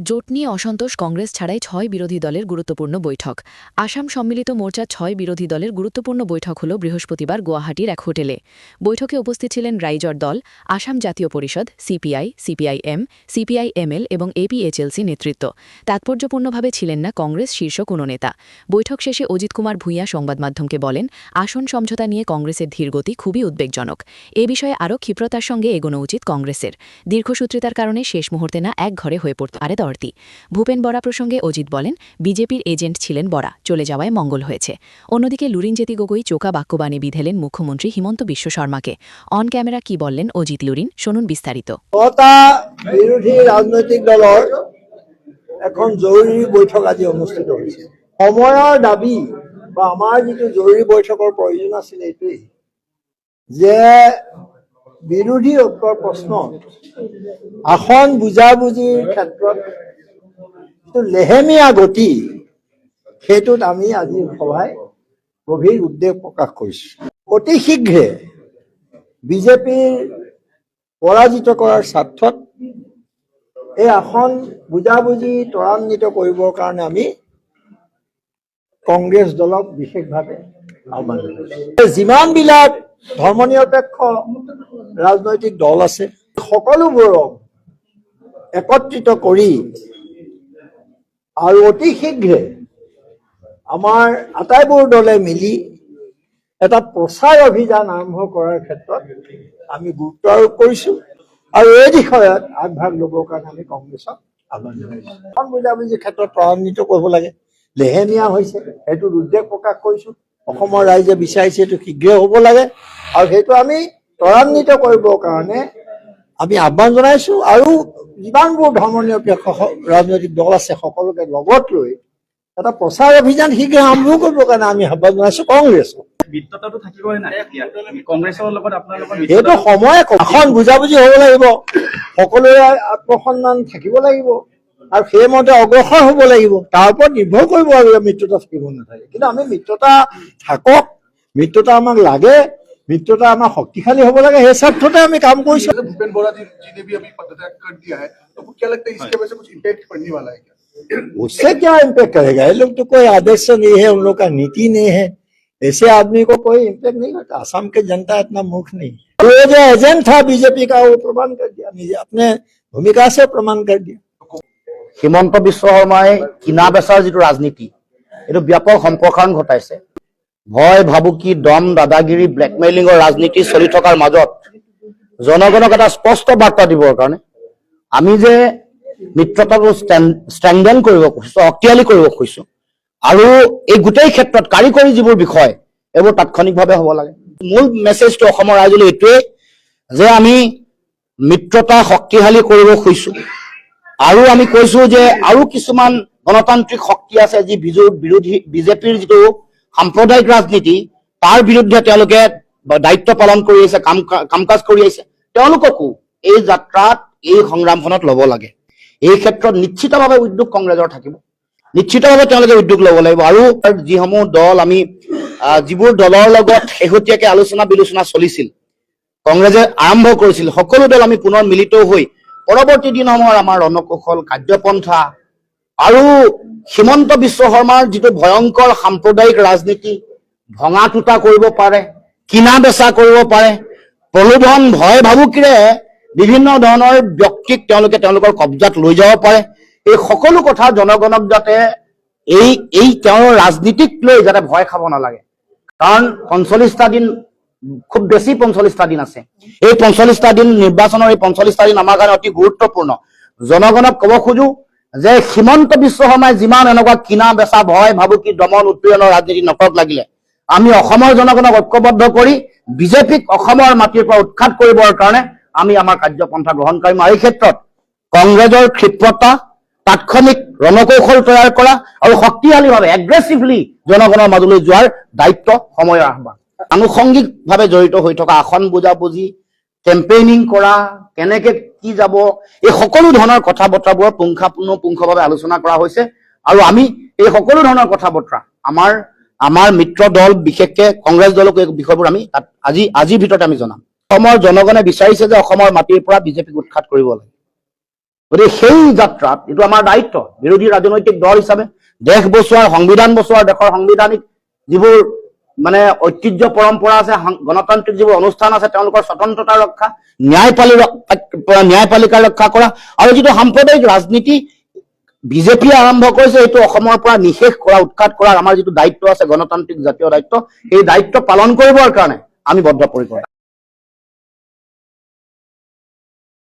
জোট নিয়ে অসন্তোষ কংগ্রেস ছাড়াই ৬ বিরোধী দলের গুরুত্বপূর্ণ বৈঠক। আসাম সম্মিলিত মোর্চার ৬ বিরোধী দলের গুরুত্বপূর্ণ বৈঠক হল বৃহস্পতিবার গুয়াহাটির এক হোটেলে। বৈঠকে উপস্থিত ছিলেন রাইজর দল, আসাম জাতীয় পরিষদ, সিপিআই, সিপিআইএম, সিপিআইএমএল এবং এপিএইচএলসি নেতৃত্ব। তাৎপর্যপূর্ণভাবে ছিলেন না কংগ্রেস শীর্ষ কোনো নেতা। বৈঠক শেষে অজিত কুমার ভূঁইয়া সংবাদমাধ্যমকে বলেন, আসন সমঝোতা নিয়ে কংগ্রেসের ধীরগতি খুবই উদ্বেগজনক। এ বিষয়ে আরও ক্ষিপ্রতার সঙ্গে এগোনো উচিত কংগ্রেসের। দীর্ঘসূত্রিতার কারণে শেষ মুহূর্তে না এক ঘরে হয়ে পড়তে পারে দলটি। ভূপেন বরা প্রসঙ্গে অজিত বলেন, বিজেপির এজেন্ট ছিলেন বরা, চলে যাওয়ায় মঙ্গল হয়েছে। অন্যদিকে লুরিনজ্যোতি গগৈ চোকা বাক্যবাণী বিধেলেন মুখ্যমন্ত্রী হিমন্ত বিশ্ব শর্মাকে। অন ক্যামেরা কি বললেন অজিত লুরিন, শুনুন বিস্তারিত। বিরোধী রাজনৈতিক দলৰ এখন জৰুৰী বৈঠক আজি অনুষ্ঠিত হৈছে। সময়ৰ দাবী বা আমাৰ যিটো জৰুৰী বৈঠকৰ প্ৰয়োজন আছিল এইটোৱেই যে বিৰোধী ঐক্যৰ প্ৰশ্ন আসন বুজাবুজিৰ ক্ষেত্ৰত লেহেমীয়া গতি, সেইটোত আমি আজি সভাই গভীৰ উদ্বেগ প্ৰকাশ কৰিছোঁ। অতি শীঘ্ৰে বিজেপিৰ পৰাজিত কৰাৰ স্বাৰ্থত এই আসন বুজাবুজি ত্বৰান্বিত কৰিবৰ কাৰণে আমি কংগ্ৰেছ দলক বিশেষভাৱে আহ্বান জনাইছোঁ। যিমানবিলাক ধৰ্মনিৰপেক্ষ ৰাজনৈতিক দল আছে সকলোবোৰক একত্ৰিত কৰি আৰু অতি শীঘ্ৰে আমাৰ আটাইবোৰ দলে মিলি এটা প্ৰচাৰ অভিযান আৰম্ভ কৰাৰ ক্ষেত্ৰত আমি গুৰুত্ব আৰোপ কৰিছোঁ আৰু এই বিষয়ত আগভাগ ল'বৰ কাৰণে আমি কংগ্ৰেছক আহ্বান জনাইছোঁ। আসন বুজাবুজিৰ ক্ষেত্ৰত ত্বৰান্বিত কৰিব লাগে, লেহেমীয়া হৈছে, সেইটোত উদ্বেগ প্ৰকাশ কৰিছোঁ। অসমৰ ৰাইজে বিচাৰিছে এইটো শীঘ্ৰে হ'ব লাগে আৰু সেইটো আমি ত্বৰান্বিত কৰিবৰ কাৰণে আমি আহ্বান জনাইছোঁ আৰু যিমানবোৰ ধৰ্মনিৰপেক্ষ ৰাজনৈতিক দল আছে সকলোকে লগত লৈ এটা প্ৰচাৰ অভিযান শীঘ্ৰে আৰম্ভ কৰিবৰ কাৰণে আমি আহ্বান জনাইছোঁ কংগ্ৰেছক। এইটো সময় আসন বুজাবুজি হ'ব লাগিব, সকলোৰে আত্মসন্মান থাকিব লাগিব আৰু সেইমতে অগ্ৰসৰ হ'ব লাগিব। তাৰ ওপৰত নিৰ্ভৰ কৰিব আৰু মিত্ৰতা থাকিব নাথাকে, কিন্তু আমি মিত্ৰতা থাকক, মিত্ৰতা আমাক লাগে, মিত্ৰতা আমাৰ শক্তিশালী হ'ব লাগে, সেই স্বাৰ্থতে আমি কাম কৰিছোঁ। भूपेन बोरा जी ने भी अभी पदत्याग कर दिया है, तो क्या लगता है इसके वजह से कुछ इम्पैक्ट पड़ने वाला है क्या? उससे क्या इम्पैक्ट करेगा? ये लोग तो कोई आदर्श नहीं है, उन लोग का नीति नहीं है, ऐसे आदमी को कोई इम्पैक्ट नहीं करता। असम की जनता इतना मूर्ख नहीं। वो जो एजेंट था बीजेपी का वो प्रमाण कर दिया, अपने भूमिका से प्रमाण कर दिया। হিমন্ত বিশ্ব শৰ্মাই কিনা বেচাৰ যিটো ৰাজনীতি এইটো ব্যাপক সম্প্ৰসাৰণ ঘটাইছে। ভয় ভাবুকি, দম, দাদাগিৰি, ব্লেকমেইলিঙৰ ৰাজনীতি চলি থকাৰ মাজত জনগণক এটা স্পষ্ট বাৰ্তা দিবৰ কাৰণে আমি যে মিত্ৰতাটো ষ্ট্ৰেংথেন কৰিব খুজিছোঁ, শক্তিশালী কৰিব খুজিছোঁ আৰু এই গোটেই ক্ষেত্ৰত কাৰিকৰী যিবোৰ বিষয় এইবোৰ তাৎক্ষণিকভাৱে হ'ব লাগে। মূল মেছেজটো অসমৰ ৰাইজলৈ এইটোৱেই যে আমি মিত্ৰতা শক্তিশালী কৰিব খুজিছোঁ আৰু আমি কৈছোঁ যে আৰু কিছুমান গণতান্ত্ৰিক শক্তি আছে যি বিৰোধী বিজেপিৰ যিটো সাম্প্ৰদায়িক ৰাজনীতি তাৰ বিৰুদ্ধে তেওঁলোকে দায়িত্ব পালন কৰি আহিছে, কাম কাজ কৰি আহিছে, তেওঁলোককো এই যাত্ৰাত এই সংগ্ৰামখনত ল'ব লাগে। এই ক্ষেত্ৰত নিশ্চিতভাৱে উদ্যোগ কংগ্ৰেছৰ থাকিব, নিশ্চিতভাৱে তেওঁলোকে উদ্যোগ ল'ব লাগিব। আৰু যিসমূহ দল আমি যিবোৰ দলৰ লগত শেহতীয়াকৈ আলোচনা বিলোচনা চলিছিল, কংগ্ৰেছে আৰম্ভ কৰিছিল, সকলো দল আমি পুনৰ মিলিত হৈ পৰৱৰ্তী দিনসমূহৰ আমাৰ ৰণকৌশল, কাৰ্যপন্থা আৰু হিমন্ত বিশ্ব শৰ্মাৰ যিটো ভয়ংকৰ সাম্প্ৰদায়িক ৰাজনীতি ভঙা টুটা কৰিব পাৰে, কিনা বেচা কৰিব পাৰে, প্ৰলোভন ভয় ভাবুকিৰে বিভিন্ন ধৰণৰ ব্যক্তিক তেওঁলোকে তেওঁলোকৰ কব্জাত লৈ যাব পাৰে, এই সকলো কথা জনগণক যাতে এই তেওঁৰ ৰাজনীতিক লৈ যাতে ভয় খাব নালাগে। কাৰণ ৪৫টা দিন, খুব বেছি ৪৫টা দিন আছে। এই ৪৫টা দিন নিৰ্বাচনৰ এই ৪৫টা দিন আমাৰ কাৰণে অতি গুৰুত্বপূৰ্ণ। জনগণক ক'ব খোজো যে হিমন্ত বিশ্ব শৰ্মাই যিমান এনেকুৱা কিনা বেচা, ভয় ভাবুকি, দমন উৎপীড়নৰ ৰাজনীতি নকৰক লাগিলে আমি অসমৰ জনগণক ঐক্যবদ্ধ কৰি বিজেপিক অসমৰ মাটিৰ পৰা উৎখাত কৰিবৰ কাৰণে আমি আমাৰ কাৰ্যপন্থা গ্ৰহণ কৰিম। আৰু এই ক্ষেত্ৰত কংগ্ৰেছৰ ক্ষিপ্ৰতা, তাৎক্ষণিক ৰণকৌশল তৈয়াৰ কৰা আৰু শক্তিশালীভাৱে এগ্ৰেছিভলি জনগণৰ মাজলৈ যোৱাৰ দায়িত্ব সময়ৰ আহ্বান। আনুষংগিকভাৱে জড়িত হৈ থকা আসন বুজাবুজি, কেম্পেইনিং কৰা, কেনেকে কি যাব, এই সকলো ধৰণৰ কথা বতৰাবোৰ পুংখানুপুংখভাৱে আলোচনা কৰা হৈছে আৰু আমি এই সকলো ধৰণৰ কথা বতৰা আমাৰ মিত্ৰ দল বিশেষকে কংগ্ৰেছ দলক এই বিষয়বোৰ আমি আজিৰ ভিতৰতে আমি জনাম। অসমৰ জনগণে বিচাৰিছে যে অসমৰ মাটিৰ পৰা বিজেপিক উৎখাত কৰিব লাগে। গতিকে সেই যাত্ৰাত এইটো আমাৰ দায়িত্ব বিৰোধী ৰাজনৈতিক দল হিচাপে দেশ বচোৱাৰ, সংবিধান বচোৱাৰ, দেশৰ সাংবিধানিক যিবোৰ মানে ঐতিহ্য পৰম্পৰা আছে, গণতান্ত্ৰিক যিবোৰ অনুষ্ঠান আছে, তেওঁলোকৰ স্বতন্ত্ৰতা ৰক্ষা, ন্যায়পালিকা ৰক্ষা কৰা, আৰু যিটো সাম্প্ৰদায়িক ৰাজনীতি বিজেপিয়ে আৰম্ভ কৰিছে সেইটো অসমৰ পৰা নিশেষ কৰা, উৎখাত কৰাৰ আমাৰ যিটো দায়িত্ব আছে, গণতান্ত্ৰিক জাতীয় দায়িত্ব, এই দায়িত্ব পালন কৰিবৰ কাৰণে আমি বদ্ধপৰিকৰ।